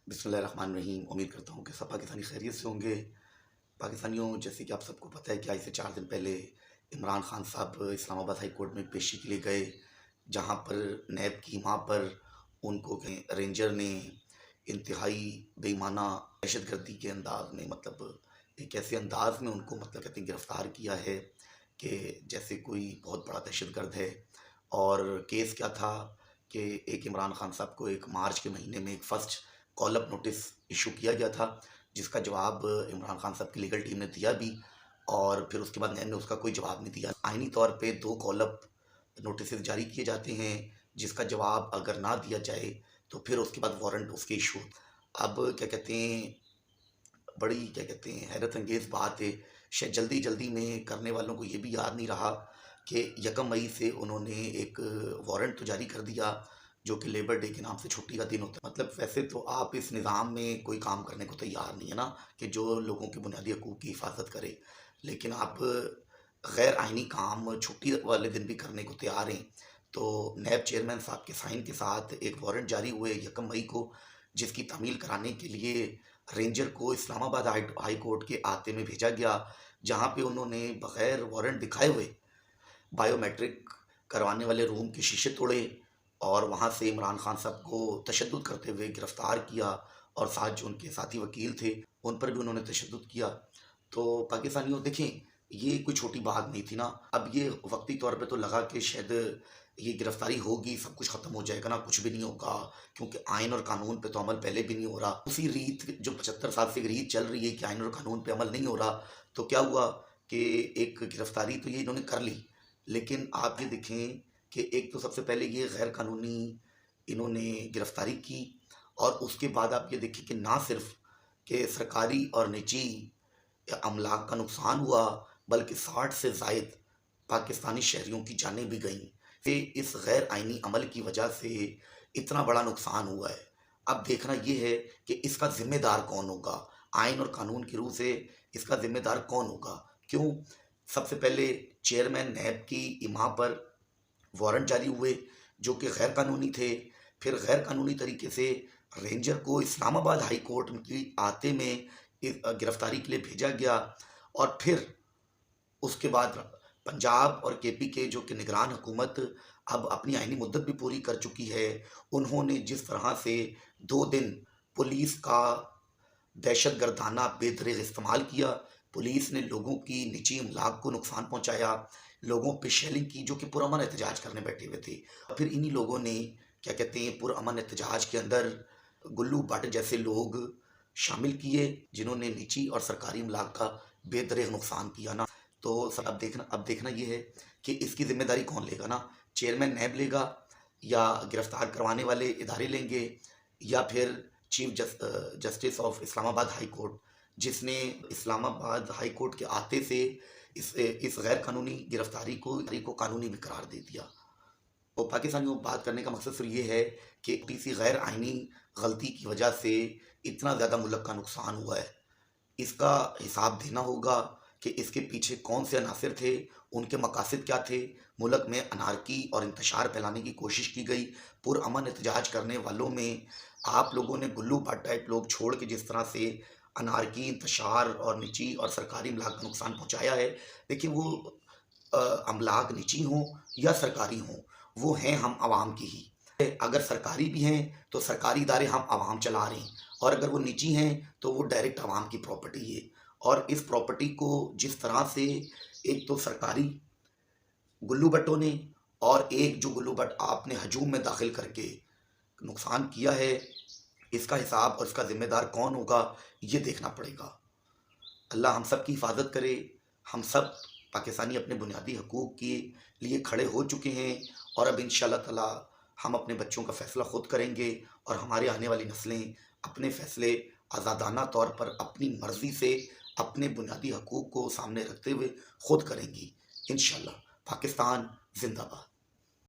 بسم اللہ الرحمن الرحیم۔ امید کرتا ہوں کہ سب پاکستانی خیریت سے ہوں گے۔ پاکستانیوں، جیسے کہ آپ سب کو پتہ ہے کہ آج سے 4 دن پہلے عمران خان صاحب اسلام آباد ہائی کورٹ میں پیشی کے لیے گئے، جہاں پر نیب کی ماں پر ان کو رینجر نے انتہائی بے ایمانہ دہشت گردی کے انداز میں، ایک ایسے انداز میں ان کو کہتے ہیں گرفتار کیا ہے کہ جیسے کوئی بہت بڑا دہشت گرد ہے۔ اور کیس کیا تھا کہ ایک عمران خان صاحب کو ایک مارچ کے مہینے میں ایک فرسٹ کال اپ نوٹس ایشو کیا گیا تھا، جس کا جواب عمران خان صاحب کی لیگل ٹیم نے دیا بھی، اور پھر اس کے بعد نیب نے اس کا کوئی جواب نہیں دیا۔ آئینی طور پہ 2 کال اپ نوٹسز جاری کیے جاتے ہیں، جس کا جواب اگر نہ دیا جائے تو پھر اس کے بعد وارنٹ اس کے ایشو۔ اب بڑی حیرت انگیز بات ہے، شاید جلدی میں کرنے والوں کو یہ بھی یاد نہیں رہا کہ 1 مئی سے انہوں نے ایک وارنٹ تو جاری کر دیا جو کہ لیبر ڈے کے نام سے چھٹی کا دن ہوتا ہے۔ ویسے تو آپ اس نظام میں کوئی کام کرنے کو تیار نہیں ہے نا، کہ جو لوگوں کے بنیادی حقوق کی حفاظت کرے، لیکن آپ غیر آئینی کام چھٹی والے دن بھی کرنے کو تیار ہیں۔ تو نیب چیئرمین صاحب کے سائن کے ساتھ ایک وارنٹ جاری ہوئے 1 مئی کو، جس کی تعمیل کرانے کے لیے رینجر کو اسلام آباد ہائی کورٹ کے احاطے میں بھیجا گیا، جہاں پہ انہوں نے بغیر وارنٹ دکھائے ہوئے بائیو میٹرک کروانے والے روم کے شیشے توڑے، اور وہاں سے عمران خان صاحب کو تشدد کرتے ہوئے گرفتار کیا، اور ساتھ جو ان کے ساتھی وکیل تھے ان پر بھی انہوں نے تشدد کیا۔ تو پاکستانیوں دیکھیں، یہ کوئی چھوٹی بات نہیں تھی نا۔ اب یہ وقتی طور پہ تو لگا کہ شاید یہ گرفتاری ہوگی، سب کچھ ختم ہو جائے گا نا، کچھ بھی نہیں ہوگا، کیونکہ آئین اور قانون پہ تو عمل پہلے بھی نہیں ہو رہا۔ اسی ریت جو 75 سال سے ریت چل رہی ہے کہ آئین اور قانون پہ عمل نہیں ہو رہا، تو کیا ہوا کہ ایک گرفتاری تو یہ انہوں نے کر لی، لیکن آپ یہ دیکھیں کہ ایک تو سب سے پہلے یہ غیر قانونی انہوں نے گرفتاری کی، اور اس کے بعد آپ یہ دیکھیں کہ نہ صرف کہ سرکاری اور نجی املاک کا نقصان ہوا، بلکہ 60 سے زائد پاکستانی شہریوں کی جانیں بھی گئیں۔ اس غیر آئینی عمل کی وجہ سے اتنا بڑا نقصان ہوا ہے۔ اب دیکھنا یہ ہے کہ اس کا ذمہ دار کون ہوگا، آئین اور قانون کی روح سے اس کا ذمہ دار کون ہوگا۔ کیوں؟ سب سے پہلے چیئرمین نیب کی اماں پر وارنٹ جاری ہوئے جو کہ غیر قانونی تھے، پھر غیر قانونی طریقے سے رینجر کو اسلام آباد ہائی کورٹ کی احاطے میں گرفتاری کے لیے بھیجا گیا، اور پھر اس کے بعد پنجاب اور کے پی کے جو کہ نگران حکومت اب اپنی آئینی مدت بھی پوری کر چکی ہے، انہوں نے جس طرح سے 2 دن پولیس کا دہشت گردانہ بے دریغ استعمال کیا، پولیس نے لوگوں کی نجی املاک کو نقصان پہنچایا، لوگوں پہ شیلنگ کی جو کہ پرامن احتجاج کرنے بیٹھے ہوئے تھے، پھر انہی لوگوں نے پرامن احتجاج کے اندر گلو بٹ جیسے لوگ شامل کیے، جنہوں نے نجی اور سرکاری املاک کا بے دریغ نقصان کیا نا۔ تو اب دیکھنا یہ ہے کہ اس کی ذمہ داری کون لے گا نا، چیئرمین نیب لے گا، یا گرفتار کروانے والے ادارے لیں گے، یا پھر چیف جسٹس آف اسلام آباد ہائی کورٹ، جس نے اسلام آباد ہائی کورٹ کے احاطے سے اس غیر قانونی گرفتاری کو قانونی بھی قرار دے دیا۔ تو پاکستانیوں، بات کرنے کا مقصد صرف یہ ہے کہ کسی غیر آئینی غلطی کی وجہ سے اتنا زیادہ ملک کا نقصان ہوا ہے، اس کا حساب دینا ہوگا کہ اس کے پیچھے کون سے عناصر تھے، ان کے مقاصد کیا تھے۔ ملک میں انارکی اور انتشار پھیلانے کی کوشش کی گئی، پرامن احتجاج کرنے والوں میں آپ لوگوں نے گلو بٹ ٹائپ لوگ چھوڑ کے جس طرح سے انارکی، انتشار اور نجی اور سرکاری املاک کا نقصان پہنچایا ہے، لیکن وہ املاک نجی ہوں یا سرکاری ہوں، وہ ہیں ہم عوام کی ہی۔ اگر سرکاری بھی ہیں تو سرکاری ادارے ہم عوام چلا رہے ہیں، اور اگر وہ نجی ہیں تو وہ ڈائریکٹ عوام کی پراپرٹی ہے، اور اس پراپرٹی کو جس طرح سے ایک تو سرکاری گلو بٹوں نے، اور ایک جو گلو بٹ آپ نے ہجوم میں داخل کر کے نقصان کیا ہے، اس کا حساب اور اس کا ذمہ دار کون ہوگا، یہ دیکھنا پڑے گا۔ اللہ ہم سب کی حفاظت کرے۔ ہم سب پاکستانی اپنے بنیادی حقوق کے لیے کھڑے ہو چکے ہیں، اور اب انشاءاللہ تعالی ہم اپنے بچوں کا فیصلہ خود کریں گے، اور ہمارے آنے والی نسلیں اپنے فیصلے آزادانہ طور پر اپنی مرضی سے اپنے بنیادی حقوق کو سامنے رکھتے ہوئے خود کریں گی انشاءاللہ۔ پاکستان زندہ باد۔